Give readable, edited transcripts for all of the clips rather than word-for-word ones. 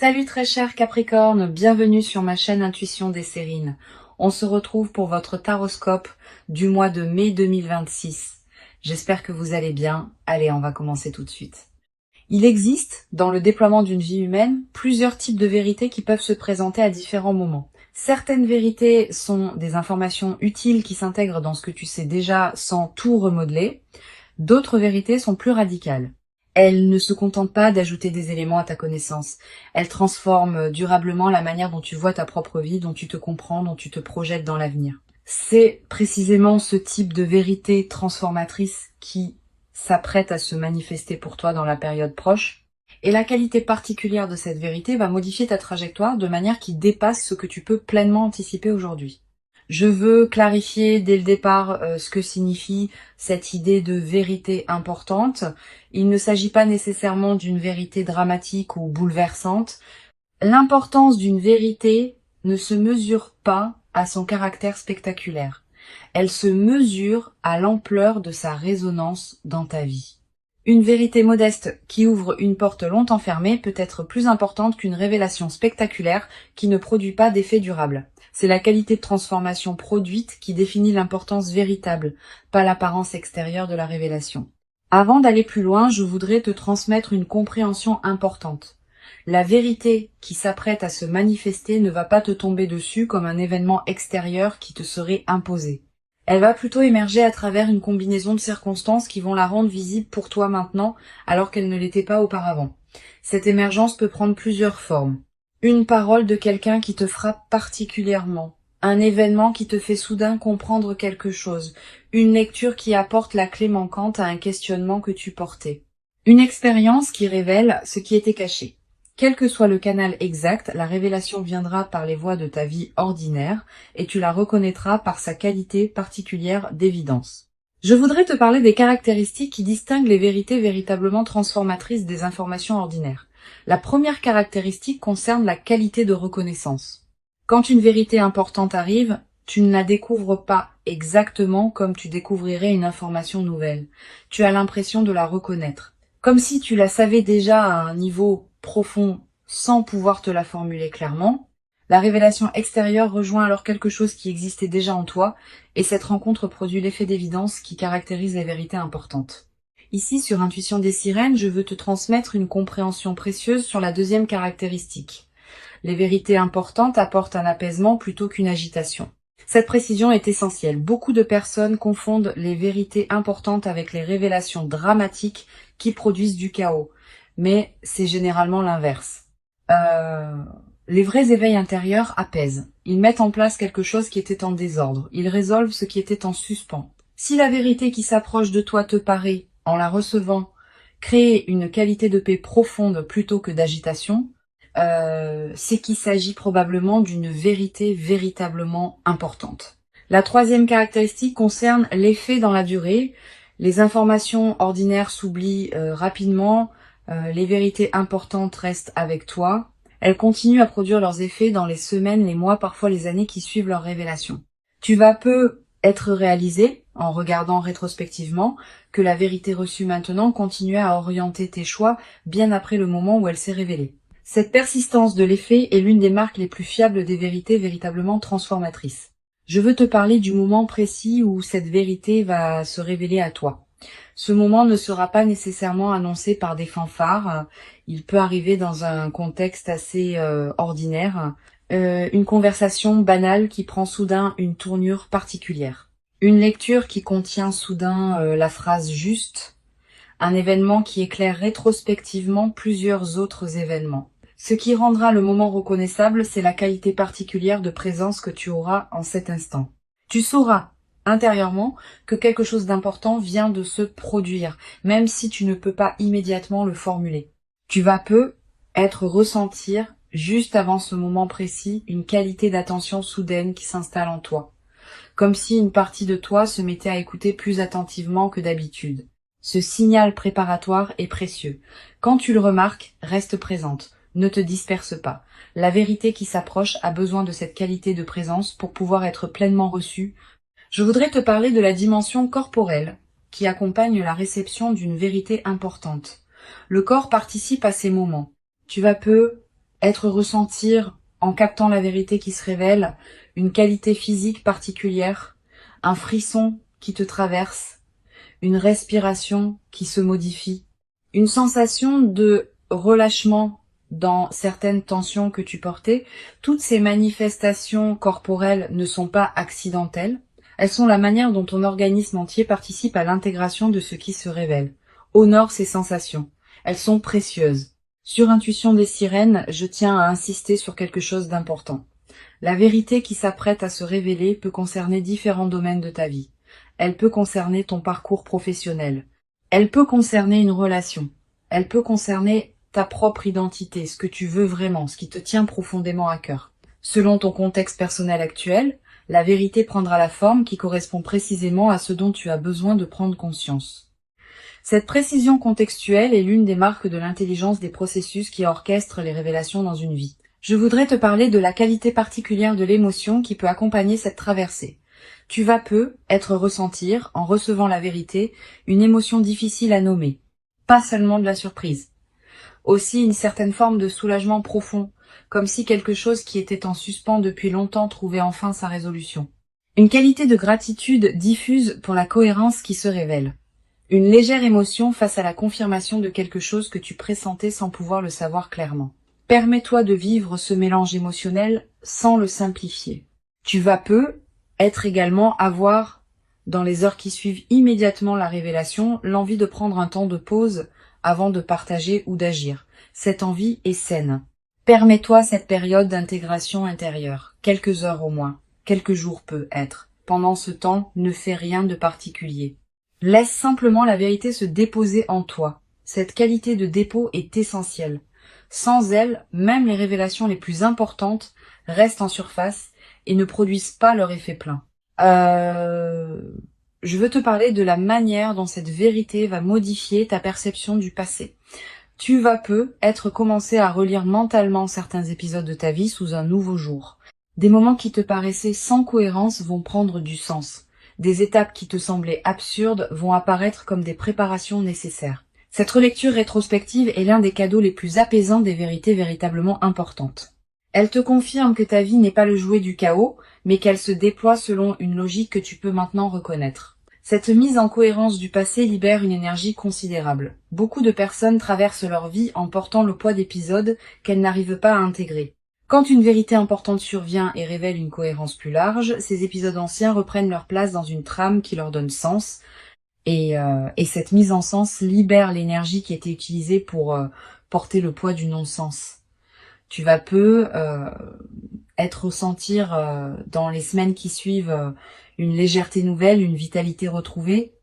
Salut très cher Capricorne, bienvenue sur ma chaîne Intuition des Sérines. On se retrouve pour votre taroscope du mois de mai 2026. J'espère que vous allez bien. Allez, on va commencer tout de suite. Il existe, dans le déploiement d'une vie humaine, plusieurs types de vérités qui peuvent se présenter à différents moments. Certaines vérités sont des informations utiles qui s'intègrent dans ce que tu sais déjà sans tout remodeler. D'autres vérités sont plus radicales. Elles ne se contentent pas d'ajouter des éléments à ta connaissance. Elles transforment durablement la manière dont tu vois ta propre vie, dont tu te comprends, dont tu te projettes dans l'avenir. C'est précisément ce type de vérité transformatrice qui s'apprête à se manifester pour toi dans la période proche. Et la qualité particulière de cette vérité va modifier ta trajectoire de manière qui dépasse ce que tu peux pleinement anticiper aujourd'hui. Je veux clarifier dès le départ ce que signifie cette idée de vérité importante. Il ne s'agit pas nécessairement d'une vérité dramatique ou bouleversante. L'importance d'une vérité ne se mesure pas à son caractère spectaculaire. Elle se mesure à l'ampleur de sa résonance dans ta vie. Une vérité modeste qui ouvre une porte longtemps fermée peut être plus importante qu'une révélation spectaculaire qui ne produit pas d'effet durable. C'est la qualité de transformation produite qui définit l'importance véritable, pas l'apparence extérieure de la révélation. Avant d'aller plus loin, je voudrais te transmettre une compréhension importante. La vérité qui s'apprête à se manifester ne va pas te tomber dessus comme un événement extérieur qui te serait imposé. Elle va plutôt émerger à travers une combinaison de circonstances qui vont la rendre visible pour toi maintenant, alors qu'elle ne l'était pas auparavant. Cette émergence peut prendre plusieurs formes. Une parole de quelqu'un qui te frappe particulièrement. Un événement qui te fait soudain comprendre quelque chose. Une lecture qui apporte la clé manquante à un questionnement que tu portais. Une expérience qui révèle ce qui était caché. Quel que soit le canal exact, la révélation viendra par les voies de ta vie ordinaire et tu la reconnaîtras par sa qualité particulière d'évidence. Je voudrais te parler des caractéristiques qui distinguent les vérités véritablement transformatrices des informations ordinaires. La première caractéristique concerne la qualité de reconnaissance. Quand une vérité importante arrive, tu ne la découvres pas exactement comme tu découvrirais une information nouvelle. Tu as l'impression de la reconnaître. Comme si tu la savais déjà à un niveau profond sans pouvoir te la formuler clairement. La révélation extérieure rejoint alors quelque chose qui existait déjà en toi, et cette rencontre produit l'effet d'évidence qui caractérise les vérités importantes. Ici, sur Intuition des Sirènes, je veux te transmettre une compréhension précieuse sur la deuxième caractéristique. Les vérités importantes apportent un apaisement plutôt qu'une agitation. Cette précision est essentielle. Beaucoup de personnes confondent les vérités importantes avec les révélations dramatiques qui produisent du chaos. Mais c'est généralement l'inverse. Les vrais éveils intérieurs apaisent. Ils mettent en place quelque chose qui était en désordre. Ils résolvent ce qui était en suspens. Si la vérité qui s'approche de toi te paraît, en la recevant, créer une qualité de paix profonde plutôt que d'agitation, c'est qu'il s'agit probablement d'une vérité véritablement importante. La troisième caractéristique concerne l'effet dans la durée. Les informations ordinaires s'oublient rapidement, les vérités importantes restent avec toi. Elles continuent à produire leurs effets dans les semaines, les mois, parfois les années qui suivent leur révélation. Tu vas peu être réalisé, en regardant rétrospectivement, que la vérité reçue maintenant continuait à orienter tes choix bien après le moment où elle s'est révélée. Cette persistance de l'effet est l'une des marques les plus fiables des vérités véritablement transformatrices. Je veux te parler du moment précis où cette vérité va se révéler à toi. Ce moment ne sera pas nécessairement annoncé par des fanfares, il peut arriver dans un contexte assez ordinaire, une conversation banale qui prend soudain une tournure particulière, une lecture qui contient soudain la phrase juste, un événement qui éclaire rétrospectivement plusieurs autres événements. Ce qui rendra le moment reconnaissable, c'est la qualité particulière de présence que tu auras en cet instant. Tu sauras intérieurement que quelque chose d'important vient de se produire, même si tu ne peux pas immédiatement le formuler. Tu vas peu être ressentir, juste avant ce moment précis, une qualité d'attention soudaine qui s'installe en toi, comme si une partie de toi se mettait à écouter plus attentivement que d'habitude. Ce signal préparatoire est précieux. Quand tu le remarques, reste présente. Ne te disperse pas. La vérité qui s'approche a besoin de cette qualité de présence pour pouvoir être pleinement reçue. Je voudrais te parler de la dimension corporelle qui accompagne la réception d'une vérité importante. Le corps participe à ces moments. Tu vas peu être ressentir, en captant la vérité qui se révèle, une qualité physique particulière, un frisson qui te traverse, une respiration qui se modifie, une sensation de relâchement dans certaines tensions que tu portais. Toutes ces manifestations corporelles ne sont pas accidentelles. Elles sont la manière dont ton organisme entier participe à l'intégration de ce qui se révèle. Honore ces sensations. Elles sont précieuses. Sur Intuition des sirènes, je tiens à insister sur quelque chose d'important. La vérité qui s'apprête à se révéler peut concerner différents domaines de ta vie. Elle peut concerner ton parcours professionnel. Elle peut concerner une relation. Elle peut concerner ta propre identité, ce que tu veux vraiment, ce qui te tient profondément à cœur. Selon ton contexte personnel actuel, la vérité prendra la forme qui correspond précisément à ce dont tu as besoin de prendre conscience. Cette précision contextuelle est l'une des marques de l'intelligence des processus qui orchestrent les révélations dans une vie. Je voudrais te parler de la qualité particulière de l'émotion qui peut accompagner cette traversée. Tu vas être ressentir, en recevant la vérité, une émotion difficile à nommer. Pas seulement de la surprise. Aussi une certaine forme de soulagement profond, comme si quelque chose qui était en suspens depuis longtemps trouvait enfin sa résolution. Une qualité de gratitude diffuse pour la cohérence qui se révèle. Une légère émotion face à la confirmation de quelque chose que tu pressentais sans pouvoir le savoir clairement. Permets-toi de vivre ce mélange émotionnel sans le simplifier. Tu vas être également avoir, dans les heures qui suivent immédiatement la révélation, l'envie de prendre un temps de pause avant de partager ou d'agir. Cette envie est saine. Permets-toi cette période d'intégration intérieure, quelques heures au moins, quelques jours peut être. Pendant ce temps, ne fais rien de particulier. Laisse simplement la vérité se déposer en toi. Cette qualité de dépôt est essentielle. Sans elle, même les révélations les plus importantes restent en surface et ne produisent pas leur effet plein. Je veux te parler de la manière dont cette vérité va modifier ta perception du passé. Tu vas être commencé à relire mentalement certains épisodes de ta vie sous un nouveau jour. Des moments qui te paraissaient sans cohérence vont prendre du sens. Des étapes qui te semblaient absurdes vont apparaître comme des préparations nécessaires. Cette relecture rétrospective est l'un des cadeaux les plus apaisants des vérités véritablement importantes. Elle te confirme que ta vie n'est pas le jouet du chaos, mais qu'elle se déploie selon une logique que tu peux maintenant reconnaître. Cette mise en cohérence du passé libère une énergie considérable. Beaucoup de personnes traversent leur vie en portant le poids d'épisodes qu'elles n'arrivent pas à intégrer. Quand une vérité importante survient et révèle une cohérence plus large, ces épisodes anciens reprennent leur place dans une trame qui leur donne sens, et cette mise en sens libère l'énergie qui était utilisée pour porter le poids du non-sens. Tu vas ressentir dans les semaines qui suivent une légèreté nouvelle, une vitalité retrouvée.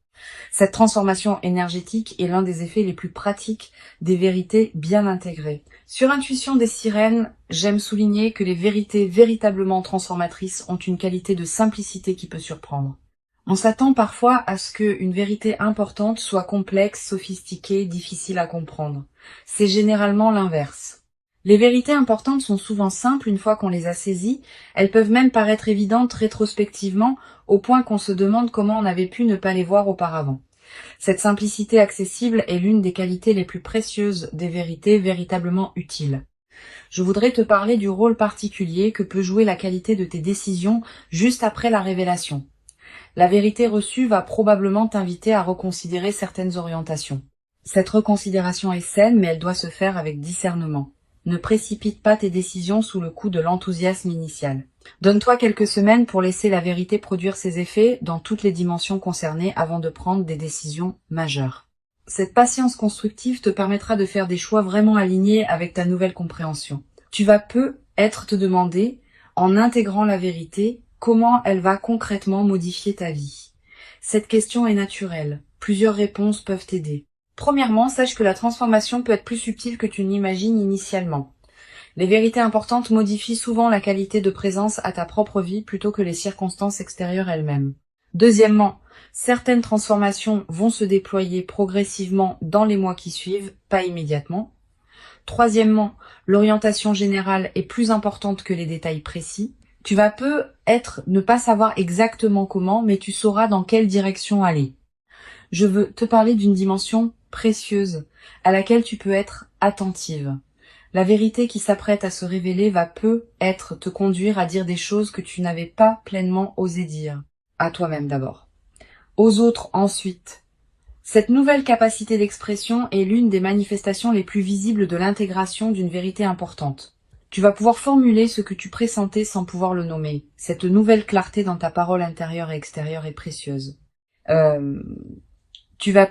Cette transformation énergétique est l'un des effets les plus pratiques des vérités bien intégrées. Sur Intuition des sirènes, j'aime souligner que les vérités véritablement transformatrices ont une qualité de simplicité qui peut surprendre. On s'attend parfois à ce qu'une vérité importante soit complexe, sophistiquée, difficile à comprendre. C'est généralement l'inverse. Les vérités importantes sont souvent simples une fois qu'on les a saisies, elles peuvent même paraître évidentes rétrospectivement au point qu'on se demande comment on avait pu ne pas les voir auparavant. Cette simplicité accessible est l'une des qualités les plus précieuses des vérités véritablement utiles. Je voudrais te parler du rôle particulier que peut jouer la qualité de tes décisions juste après la révélation. La vérité reçue va probablement t'inviter à reconsidérer certaines orientations. Cette reconsidération est saine, mais elle doit se faire avec discernement. Ne précipite pas tes décisions sous le coup de l'enthousiasme initial. Donne-toi quelques semaines pour laisser la vérité produire ses effets dans toutes les dimensions concernées avant de prendre des décisions majeures. Cette patience constructive te permettra de faire des choix vraiment alignés avec ta nouvelle compréhension. Tu vas te demander, en intégrant la vérité, comment elle va concrètement modifier ta vie. Cette question est naturelle. Plusieurs réponses peuvent t'aider. Premièrement, sache que la transformation peut être plus subtile que tu n'imagines initialement. Les vérités importantes modifient souvent la qualité de présence à ta propre vie plutôt que les circonstances extérieures elles-mêmes. Deuxièmement, certaines transformations vont se déployer progressivement dans les mois qui suivent, pas immédiatement. Troisièmement, l'orientation générale est plus importante que les détails précis. Tu vas ne pas savoir exactement comment, mais tu sauras dans quelle direction aller. Je veux te parler d'une dimension précieuse à laquelle tu peux être attentive. La vérité qui s'apprête à se révéler va peut-être te conduire à dire des choses que tu n'avais pas pleinement osé dire. À toi-même d'abord. Aux autres ensuite. Cette nouvelle capacité d'expression est l'une des manifestations les plus visibles de l'intégration d'une vérité importante. Tu vas pouvoir formuler ce que tu pressentais sans pouvoir le nommer. Cette nouvelle clarté dans ta parole intérieure et extérieure est précieuse. Tu vas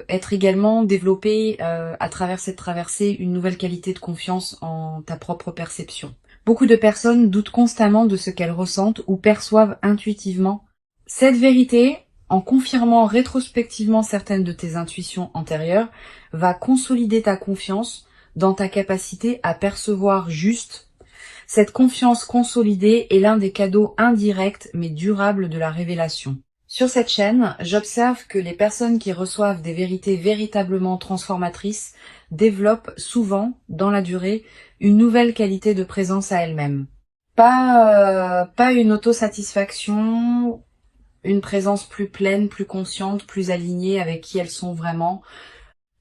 être également développé à travers cette traversée une nouvelle qualité de confiance en ta propre perception. Beaucoup de personnes doutent constamment de ce qu'elles ressentent ou perçoivent intuitivement. Cette vérité, en confirmant rétrospectivement certaines de tes intuitions antérieures, va consolider ta confiance dans ta capacité à percevoir juste. Cette confiance consolidée est l'un des cadeaux indirects mais durables de la révélation. Sur cette chaîne, j'observe que les personnes qui reçoivent des vérités véritablement transformatrices développent souvent, dans la durée, une nouvelle qualité de présence à elles-mêmes. Pas une autosatisfaction, une présence plus pleine, plus consciente, plus alignée avec qui elles sont vraiment.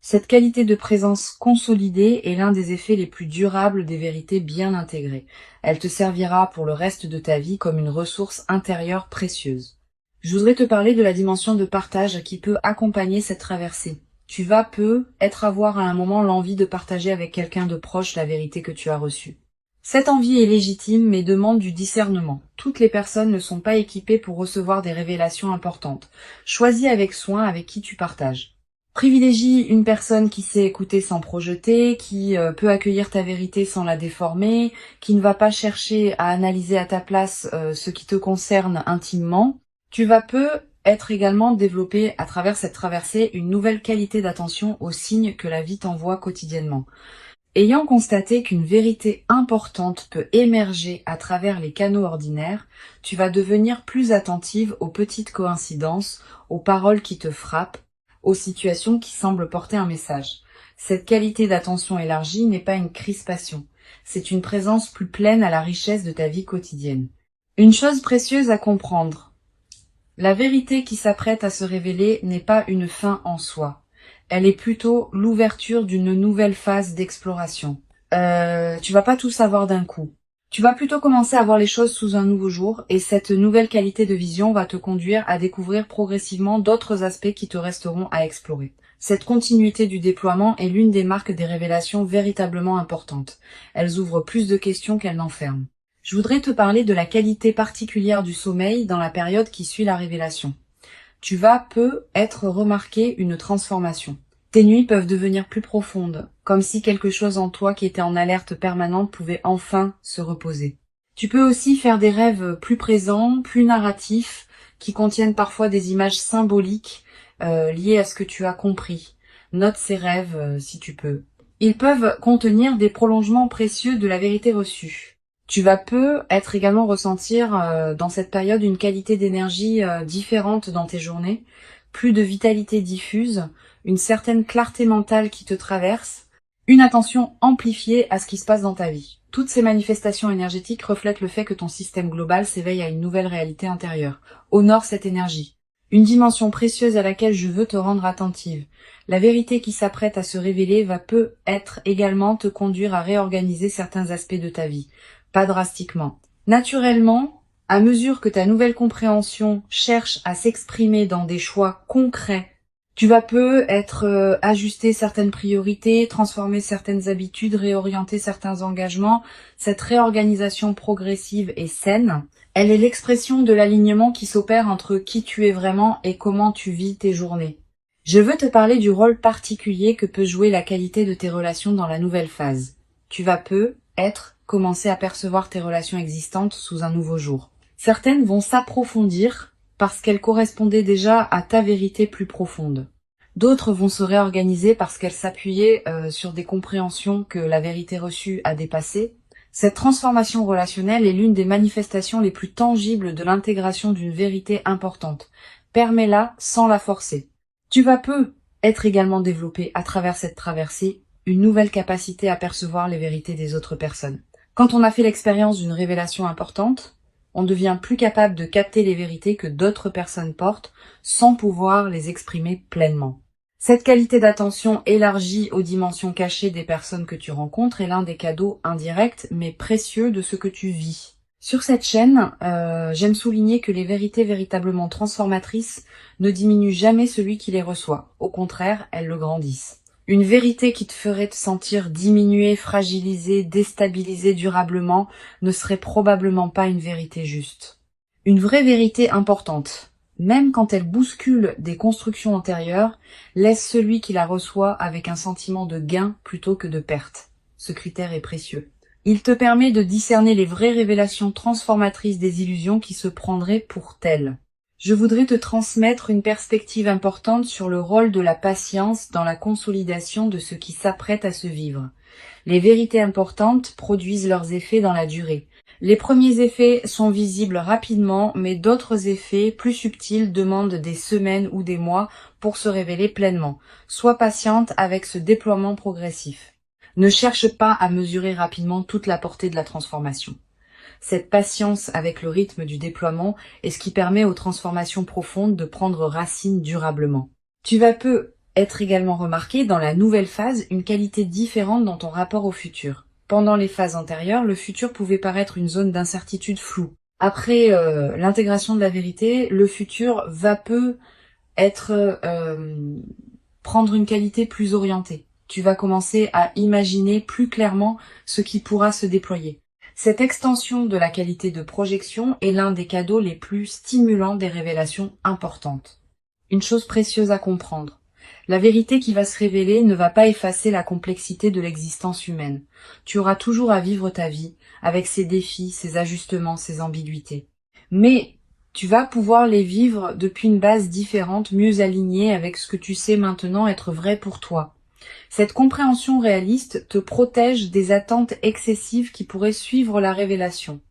Cette qualité de présence consolidée est l'un des effets les plus durables des vérités bien intégrées. Elle te servira pour le reste de ta vie comme une ressource intérieure précieuse. Je voudrais te parler de la dimension de partage qui peut accompagner cette traversée. Tu vas peut-être avoir à un moment l'envie de partager avec quelqu'un de proche la vérité que tu as reçue. Cette envie est légitime mais demande du discernement. Toutes les personnes ne sont pas équipées pour recevoir des révélations importantes. Choisis avec soin avec qui tu partages. Privilégie une personne qui sait écouter sans projeter, qui peut accueillir ta vérité sans la déformer, qui ne va pas chercher à analyser à ta place ce qui te concerne intimement. Tu vas peut-être également développer à travers cette traversée une nouvelle qualité d'attention aux signes que la vie t'envoie quotidiennement. Ayant constaté qu'une vérité importante peut émerger à travers les canaux ordinaires, tu vas devenir plus attentive aux petites coïncidences, aux paroles qui te frappent, aux situations qui semblent porter un message. Cette qualité d'attention élargie n'est pas une crispation, c'est une présence plus pleine à la richesse de ta vie quotidienne. Une chose précieuse à comprendre. La vérité qui s'apprête à se révéler n'est pas une fin en soi. Elle est plutôt l'ouverture d'une nouvelle phase d'exploration. Tu vas pas tout savoir d'un coup. Tu vas plutôt commencer à voir les choses sous un nouveau jour et cette nouvelle qualité de vision va te conduire à découvrir progressivement d'autres aspects qui te resteront à explorer. Cette continuité du déploiement est l'une des marques des révélations véritablement importantes. Elles ouvrent plus de questions qu'elles n'enferment. Je voudrais te parler de la qualité particulière du sommeil dans la période qui suit la révélation. Tu vas peut-être remarquer une transformation. Tes nuits peuvent devenir plus profondes, comme si quelque chose en toi qui était en alerte permanente pouvait enfin se reposer. Tu peux aussi faire des rêves plus présents, plus narratifs, qui contiennent parfois des images symboliques liées à ce que tu as compris. Note ces rêves si tu peux. Ils peuvent contenir des prolongements précieux de la vérité reçue. Tu vas peut-être également ressentir dans cette période une qualité d'énergie différente dans tes journées, plus de vitalité diffuse, une certaine clarté mentale qui te traverse, une attention amplifiée à ce qui se passe dans ta vie. Toutes ces manifestations énergétiques reflètent le fait que ton système global s'éveille à une nouvelle réalité intérieure. Honore cette énergie. Une dimension précieuse à laquelle je veux te rendre attentive. La vérité qui s'apprête à se révéler va peut-être également te conduire à réorganiser certains aspects de ta vie. Pas drastiquement. Naturellement, à mesure que ta nouvelle compréhension cherche à s'exprimer dans des choix concrets, tu vas peut-être ajuster certaines priorités, transformer certaines habitudes, réorienter certains engagements. Cette réorganisation progressive et saine, elle est l'expression de l'alignement qui s'opère entre qui tu es vraiment et comment tu vis tes journées. Je veux te parler du rôle particulier que peut jouer la qualité de tes relations dans la nouvelle phase. Tu vas peut-être commencer à percevoir tes relations existantes sous un nouveau jour. Certaines vont s'approfondir parce qu'elles correspondaient déjà à ta vérité plus profonde. D'autres vont se réorganiser parce qu'elles s'appuyaient sur des compréhensions que la vérité reçue a dépassées. Cette transformation relationnelle est l'une des manifestations les plus tangibles de l'intégration d'une vérité importante. Permets-la sans la forcer. Tu vas peut-être également développer à travers cette traversée une nouvelle capacité à percevoir les vérités des autres personnes. Quand on a fait l'expérience d'une révélation importante, on devient plus capable de capter les vérités que d'autres personnes portent sans pouvoir les exprimer pleinement. Cette qualité d'attention élargie aux dimensions cachées des personnes que tu rencontres est l'un des cadeaux indirects mais précieux de ce que tu vis. Sur cette chaîne, j'aime souligner que les vérités véritablement transformatrices ne diminuent jamais celui qui les reçoit. Au contraire, elles le grandissent. Une vérité qui te ferait te sentir diminué, fragilisé, déstabilisé durablement ne serait probablement pas une vérité juste. Une vraie vérité importante, même quand elle bouscule des constructions antérieures, laisse celui qui la reçoit avec un sentiment de gain plutôt que de perte. Ce critère est précieux. Il te permet de discerner les vraies révélations transformatrices des illusions qui se prendraient pour telles. Je voudrais te transmettre une perspective importante sur le rôle de la patience dans la consolidation de ce qui s'apprête à se vivre. Les vérités importantes produisent leurs effets dans la durée. Les premiers effets sont visibles rapidement, mais d'autres effets plus subtils demandent des semaines ou des mois pour se révéler pleinement. Sois patiente avec ce déploiement progressif. Ne cherche pas à mesurer rapidement toute la portée de la transformation. Cette patience avec le rythme du déploiement est ce qui permet aux transformations profondes de prendre racine durablement. Tu vas peu être également remarqué dans la nouvelle phase une qualité différente dans ton rapport au futur. Pendant les phases antérieures, le futur pouvait paraître une zone d'incertitude floue. Après l'intégration de la vérité, le futur va peu être prendre une qualité plus orientée. Tu vas commencer à imaginer plus clairement ce qui pourra se déployer. Cette extension de la qualité de projection est l'un des cadeaux les plus stimulants des révélations importantes. Une chose précieuse à comprendre. La vérité qui va se révéler ne va pas effacer la complexité de l'existence humaine. Tu auras toujours à vivre ta vie, avec ses défis, ses ajustements, ses ambiguïtés. Mais tu vas pouvoir les vivre depuis une base différente, mieux alignée avec ce que tu sais maintenant être vrai pour toi. Cette compréhension réaliste te protège des attentes excessives qui pourraient suivre la révélation.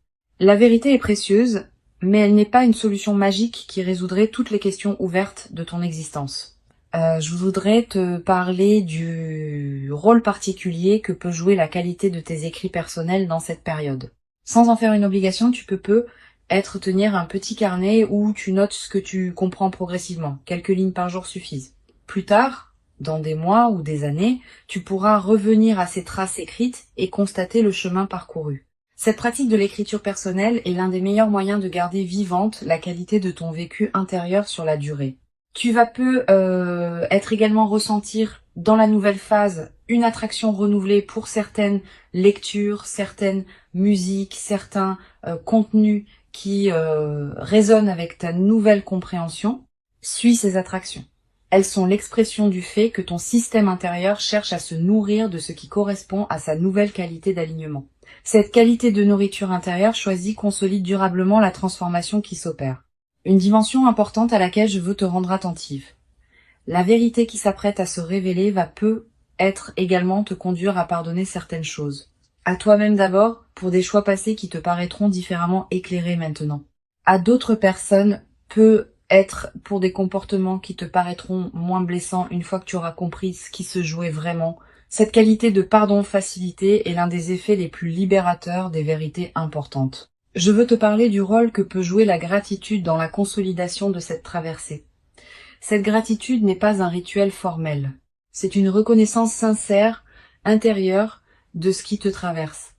La vérité est précieuse, mais elle n'est pas une solution magique qui résoudrait toutes les questions ouvertes de ton existence. Je voudrais te parler du rôle particulier que peut jouer la qualité de tes écrits personnels dans cette période. Sans en faire une obligation, tu peux tenir un petit carnet où tu notes ce que tu comprends progressivement. Quelques lignes par jour suffisent. Plus tard, dans des mois ou des années, tu pourras revenir à ces traces écrites et constater le chemin parcouru. Cette pratique de l'écriture personnelle est l'un des meilleurs moyens de garder vivante la qualité de ton vécu intérieur sur la durée. Tu vas être également ressentir dans la nouvelle phase une attraction renouvelée pour certaines lectures, certaines musiques, certains contenus qui résonnent avec ta nouvelle compréhension. Suis ces attractions. Elles sont l'expression du fait que ton système intérieur cherche à se nourrir de ce qui correspond à sa nouvelle qualité d'alignement. Cette qualité de nourriture intérieure choisie consolide durablement la transformation qui s'opère. Une dimension importante à laquelle je veux te rendre attentive. La vérité qui s'apprête à se révéler va peut-être également te conduire à pardonner certaines choses. À toi-même d'abord, pour des choix passés qui te paraîtront différemment éclairés maintenant. À d'autres personnes, peut-être pour des comportements qui te paraîtront moins blessants une fois que tu auras compris ce qui se jouait vraiment. Cette qualité de pardon facilité est l'un des effets les plus libérateurs des vérités importantes. Je veux te parler du rôle que peut jouer la gratitude dans la consolidation de cette traversée. Cette gratitude n'est pas un rituel formel. C'est une reconnaissance sincère, intérieure, de ce qui te traverse.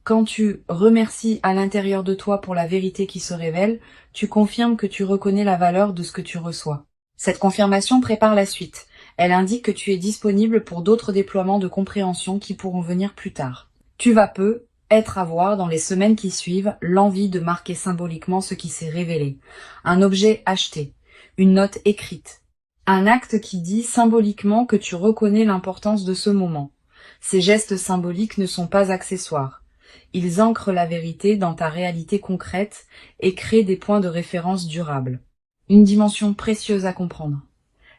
Quand tu remercies à l'intérieur de toi pour la vérité qui se révèle, tu confirmes que tu reconnais la valeur de ce que tu reçois. Cette confirmation prépare la suite. Elle indique que tu es disponible pour d'autres déploiements de compréhension qui pourront venir plus tard. Tu vas être à voir dans les semaines qui suivent l'envie de marquer symboliquement ce qui s'est révélé. Un objet acheté, une note écrite, un acte qui dit symboliquement que tu reconnais l'importance de ce moment. Ces gestes symboliques ne sont pas accessoires. Ils ancrent la vérité dans ta réalité concrète et créent des points de référence durables. Une dimension précieuse à comprendre.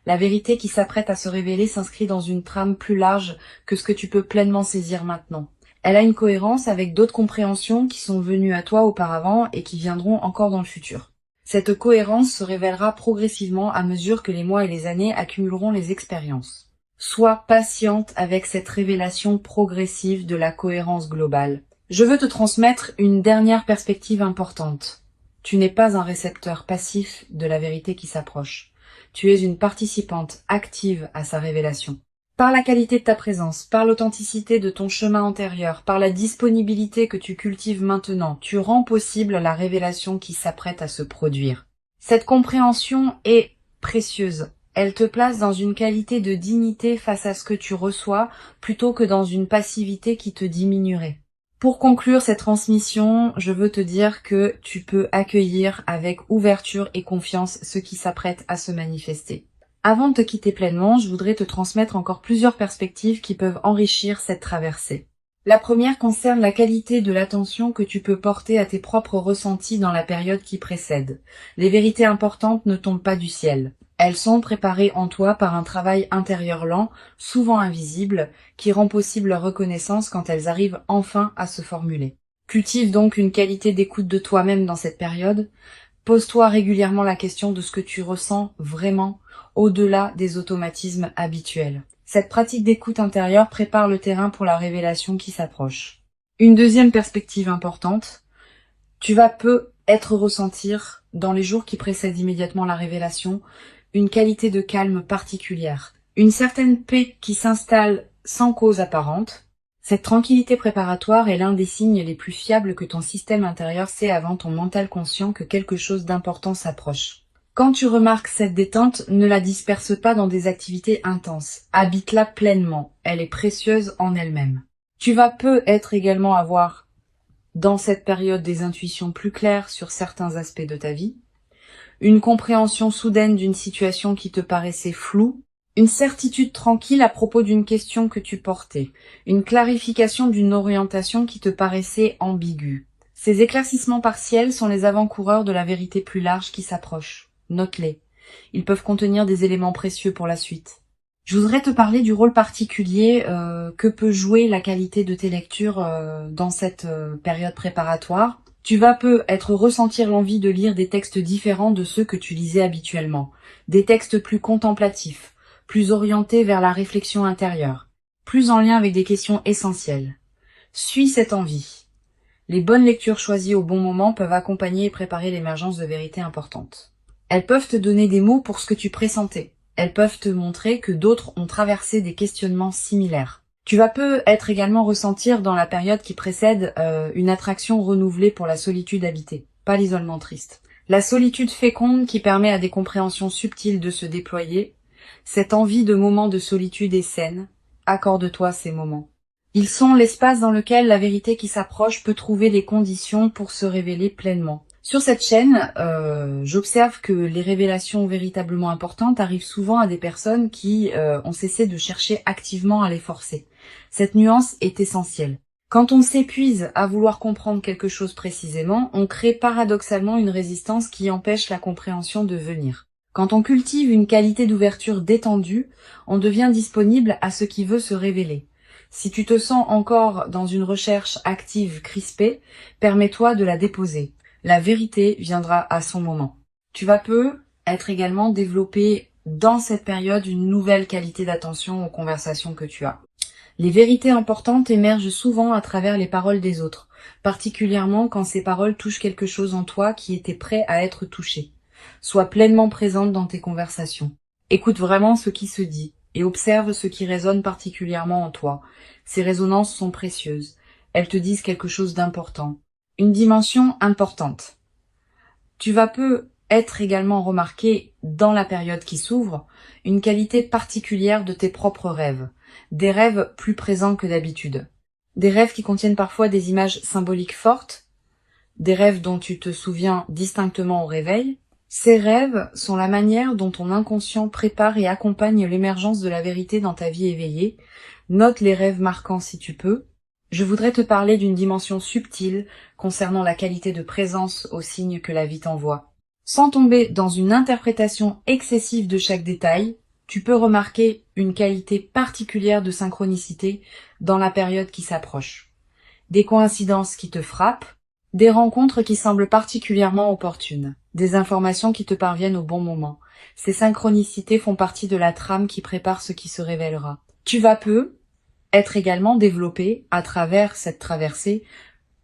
La vérité qui s'apprête à se révéler s'inscrit dans une trame plus large que ce que tu peux pleinement saisir maintenant. Elle a une cohérence avec d'autres compréhensions qui sont venues à toi auparavant et qui viendront encore dans le futur. Cette cohérence se révélera progressivement à mesure que les mois et les années accumuleront les expériences. Sois patiente avec cette révélation progressive de la cohérence globale. Je veux te transmettre une dernière perspective importante. Tu n'es pas un récepteur passif de la vérité qui s'approche. Tu es une participante active à sa révélation. Par la qualité de ta présence, par l'authenticité de ton chemin antérieur, par la disponibilité que tu cultives maintenant, tu rends possible la révélation qui s'apprête à se produire. Cette compréhension est précieuse. Elle te place dans une qualité de dignité face à ce que tu reçois, plutôt que dans une passivité qui te diminuerait. Pour conclure cette transmission, je veux te dire que tu peux accueillir avec ouverture et confiance ce qui s'apprête à se manifester. Avant de te quitter pleinement, je voudrais te transmettre encore plusieurs perspectives qui peuvent enrichir cette traversée. La première concerne la qualité de l'attention que tu peux porter à tes propres ressentis dans la période qui précède. Les vérités importantes ne tombent pas du ciel. Elles sont préparées en toi par un travail intérieur lent, souvent invisible, qui rend possible leur reconnaissance quand elles arrivent enfin à se formuler. Cultive donc une qualité d'écoute de toi-même dans cette période. Pose-toi régulièrement la question de ce que tu ressens vraiment, au-delà des automatismes habituels. Cette pratique d'écoute intérieure prépare le terrain pour la révélation qui s'approche. Une deuxième perspective importante, tu vas peut-être ressentir, dans les jours qui précèdent immédiatement la révélation, une qualité de calme particulière, une certaine paix qui s'installe sans cause apparente. Cette tranquillité préparatoire est l'un des signes les plus fiables que ton système intérieur sait avant ton mental conscient que quelque chose d'important s'approche. Quand tu remarques cette détente, ne la disperse pas dans des activités intenses. Habite-la pleinement. Elle est précieuse en elle-même. Tu vas peut-être également avoir, dans cette période, des intuitions plus claires sur certains aspects de ta vie, une compréhension soudaine d'une situation qui te paraissait floue, une certitude tranquille à propos d'une question que tu portais, une clarification d'une orientation qui te paraissait ambiguë. Ces éclaircissements partiels sont les avant-coureurs de la vérité plus large qui s'approche. Note-les. Ils peuvent contenir des éléments précieux pour la suite. Je voudrais te parler du rôle particulier que peut jouer la qualité de tes lectures dans cette période préparatoire. Tu vas peut-être ressentir l'envie de lire des textes différents de ceux que tu lisais habituellement. Des textes plus contemplatifs, plus orientés vers la réflexion intérieure, plus en lien avec des questions essentielles. Suis cette envie. Les bonnes lectures choisies au bon moment peuvent accompagner et préparer l'émergence de vérités importantes. Elles peuvent te donner des mots pour ce que tu pressentais. Elles peuvent te montrer que d'autres ont traversé des questionnements similaires. Tu vas peut-être également ressentir dans la période qui précède une attraction renouvelée pour la solitude habitée, pas l'isolement triste. La solitude féconde qui permet à des compréhensions subtiles de se déployer. Cette envie de moments de solitude est saine. Accorde-toi ces moments. Ils sont l'espace dans lequel la vérité qui s'approche peut trouver les conditions pour se révéler pleinement. Sur cette chaîne, j'observe que les révélations véritablement importantes arrivent souvent à des personnes qui ont cessé de chercher activement à les forcer. Cette nuance est essentielle. Quand on s'épuise à vouloir comprendre quelque chose précisément, on crée paradoxalement une résistance qui empêche la compréhension de venir. Quand on cultive une qualité d'ouverture détendue, on devient disponible à ce qui veut se révéler. Si tu te sens encore dans une recherche active crispée, permets-toi de la déposer. La vérité viendra à son moment. Tu vas peut-être également développer dans cette période une nouvelle qualité d'attention aux conversations que tu as. Les vérités importantes émergent souvent à travers les paroles des autres, particulièrement quand ces paroles touchent quelque chose en toi qui était prêt à être touché. Sois pleinement présente dans tes conversations. Écoute vraiment ce qui se dit et observe ce qui résonne particulièrement en toi. Ces résonances sont précieuses. Elles te disent quelque chose d'important. Une dimension importante. Tu vas peut-être également remarquer, dans la période qui s'ouvre, une qualité particulière de tes propres rêves. Des rêves plus présents que d'habitude. Des rêves qui contiennent parfois des images symboliques fortes. Des rêves dont tu te souviens distinctement au réveil. Ces rêves sont la manière dont ton inconscient prépare et accompagne l'émergence de la vérité dans ta vie éveillée. Note les rêves marquants si tu peux. Je voudrais te parler d'une dimension subtile concernant la qualité de présence aux signes que la vie t'envoie. Sans tomber dans une interprétation excessive de chaque détail, tu peux remarquer une qualité particulière de synchronicité dans la période qui s'approche. Des coïncidences qui te frappent, des rencontres qui semblent particulièrement opportunes, des informations qui te parviennent au bon moment. Ces synchronicités font partie de la trame qui prépare ce qui se révélera. Tu vas être également développé, à travers cette traversée,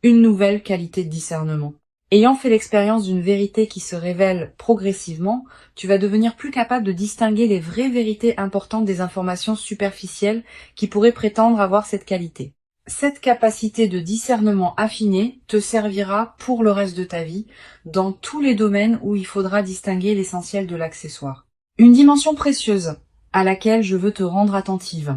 une nouvelle qualité de discernement. Ayant fait l'expérience d'une vérité qui se révèle progressivement, tu vas devenir plus capable de distinguer les vraies vérités importantes des informations superficielles qui pourraient prétendre avoir cette qualité. Cette capacité de discernement affiné te servira pour le reste de ta vie, dans tous les domaines où il faudra distinguer l'essentiel de l'accessoire. Une dimension précieuse à laquelle je veux te rendre attentive.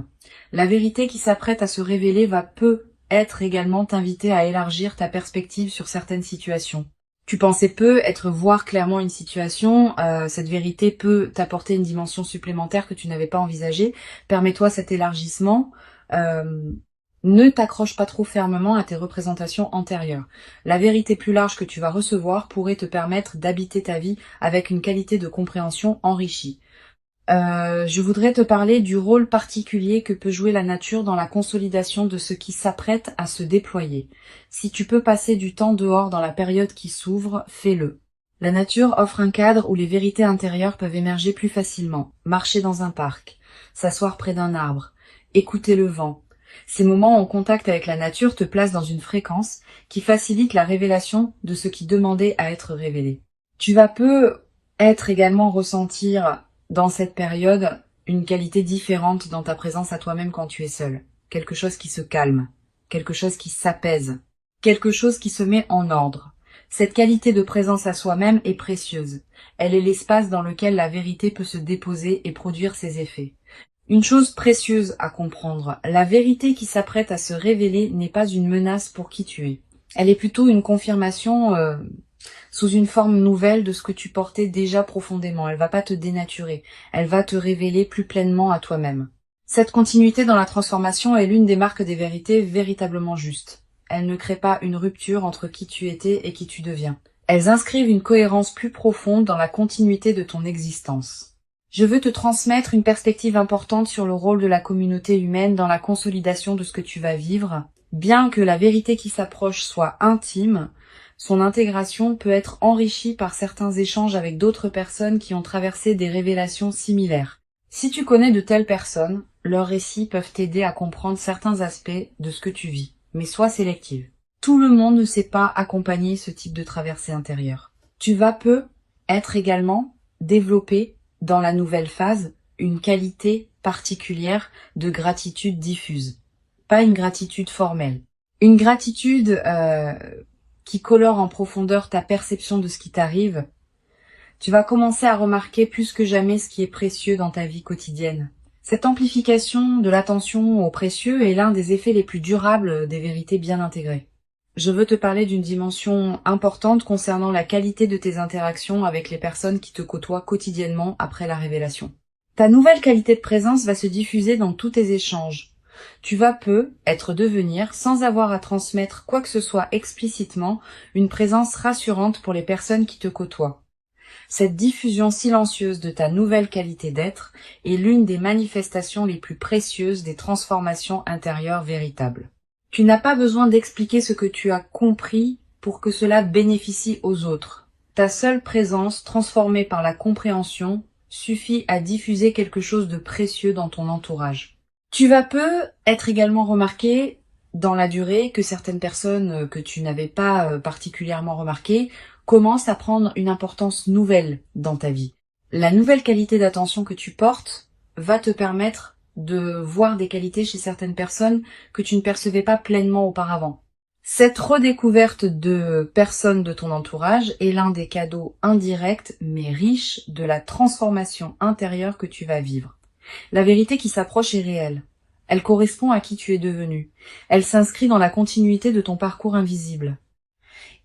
La vérité qui s'apprête à se révéler va peut-être également t'inviter à élargir ta perspective sur certaines situations. Tu pensais peut-être voir clairement une situation, cette vérité peut t'apporter une dimension supplémentaire que tu n'avais pas envisagée. Permets-toi cet élargissement. Ne t'accroche pas trop fermement à tes représentations antérieures. La vérité plus large que tu vas recevoir pourrait te permettre d'habiter ta vie avec une qualité de compréhension enrichie. Je voudrais te parler du rôle particulier que peut jouer la nature dans la consolidation de ce qui s'apprête à se déployer. Si tu peux passer du temps dehors dans la période qui s'ouvre, fais-le. La nature offre un cadre où les vérités intérieures peuvent émerger plus facilement. Marcher dans un parc, s'asseoir près d'un arbre, écouter le vent. Ces moments en contact avec la nature te placent dans une fréquence qui facilite la révélation de ce qui demandait à être révélé. Tu vas peut-être également ressentir dans cette période une qualité différente dans ta présence à toi-même quand tu es seul. Quelque chose qui se calme, quelque chose qui s'apaise, quelque chose qui se met en ordre. Cette qualité de présence à soi-même est précieuse. Elle est l'espace dans lequel la vérité peut se déposer et produire ses effets. Une chose précieuse à comprendre, la vérité qui s'apprête à se révéler n'est pas une menace pour qui tu es. Elle est plutôt une confirmation sous une forme nouvelle de ce que tu portais déjà profondément. Elle va pas te dénaturer, elle va te révéler plus pleinement à toi-même. Cette continuité dans la transformation est l'une des marques des vérités véritablement justes. Elles ne créent pas une rupture entre qui tu étais et qui tu deviens. Elles inscrivent une cohérence plus profonde dans la continuité de ton existence. Je veux te transmettre une perspective importante sur le rôle de la communauté humaine dans la consolidation de ce que tu vas vivre. Bien que la vérité qui s'approche soit intime, son intégration peut être enrichie par certains échanges avec d'autres personnes qui ont traversé des révélations similaires. Si tu connais de telles personnes, leurs récits peuvent t'aider à comprendre certains aspects de ce que tu vis, mais sois sélective. Tout le monde ne sait pas accompagner ce type de traversée intérieure. Tu vas peut-être également développer dans la nouvelle phase une qualité particulière de gratitude diffuse. Pas une gratitude formelle. Une gratitude qui colore en profondeur ta perception de ce qui t'arrive. Tu vas commencer à remarquer plus que jamais ce qui est précieux dans ta vie quotidienne. Cette amplification de l'attention au précieux est l'un des effets les plus durables des vérités bien intégrées. Je veux te parler d'une dimension importante concernant la qualité de tes interactions avec les personnes qui te côtoient quotidiennement après la révélation. Ta nouvelle qualité de présence va se diffuser dans tous tes échanges. Tu vas peut-être devenir, sans avoir à transmettre quoi que ce soit explicitement, une présence rassurante pour les personnes qui te côtoient. Cette diffusion silencieuse de ta nouvelle qualité d'être est l'une des manifestations les plus précieuses des transformations intérieures véritables. Tu n'as pas besoin d'expliquer ce que tu as compris pour que cela bénéficie aux autres. Ta seule présence, transformée par la compréhension, suffit à diffuser quelque chose de précieux dans ton entourage. Tu vas peut-être également remarquer dans la durée que certaines personnes que tu n'avais pas particulièrement remarquées commencent à prendre une importance nouvelle dans ta vie. La nouvelle qualité d'attention que tu portes va te permettre de voir des qualités chez certaines personnes que tu ne percevais pas pleinement auparavant. Cette redécouverte de personnes de ton entourage est l'un des cadeaux indirects mais riches de la transformation intérieure que tu vas vivre. La vérité qui s'approche est réelle. Elle correspond à qui tu es devenu. Elle s'inscrit dans la continuité de ton parcours invisible.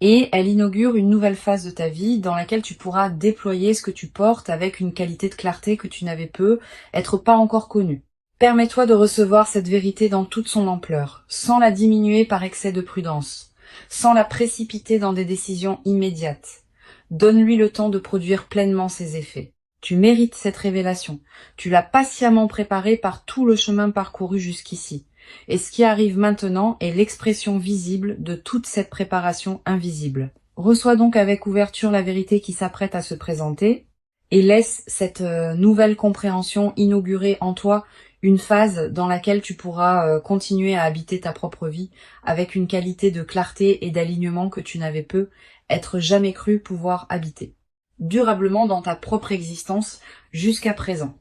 Et elle inaugure une nouvelle phase de ta vie dans laquelle tu pourras déployer ce que tu portes avec une qualité de clarté que tu n'avais peut-être pas encore connue. Permets-toi de recevoir cette vérité dans toute son ampleur, sans la diminuer par excès de prudence, sans la précipiter dans des décisions immédiates. Donne-lui le temps de produire pleinement ses effets. Tu mérites cette révélation. Tu l'as patiemment préparée par tout le chemin parcouru jusqu'ici. Et ce qui arrive maintenant est l'expression visible de toute cette préparation invisible. Reçois donc avec ouverture la vérité qui s'apprête à se présenter. et laisse cette nouvelle compréhension inaugurer en toi une phase dans laquelle tu pourras continuer à habiter ta propre vie avec une qualité de clarté et d'alignement que tu n'avais être jamais cru pouvoir habiter durablement dans ta propre existence jusqu'à présent.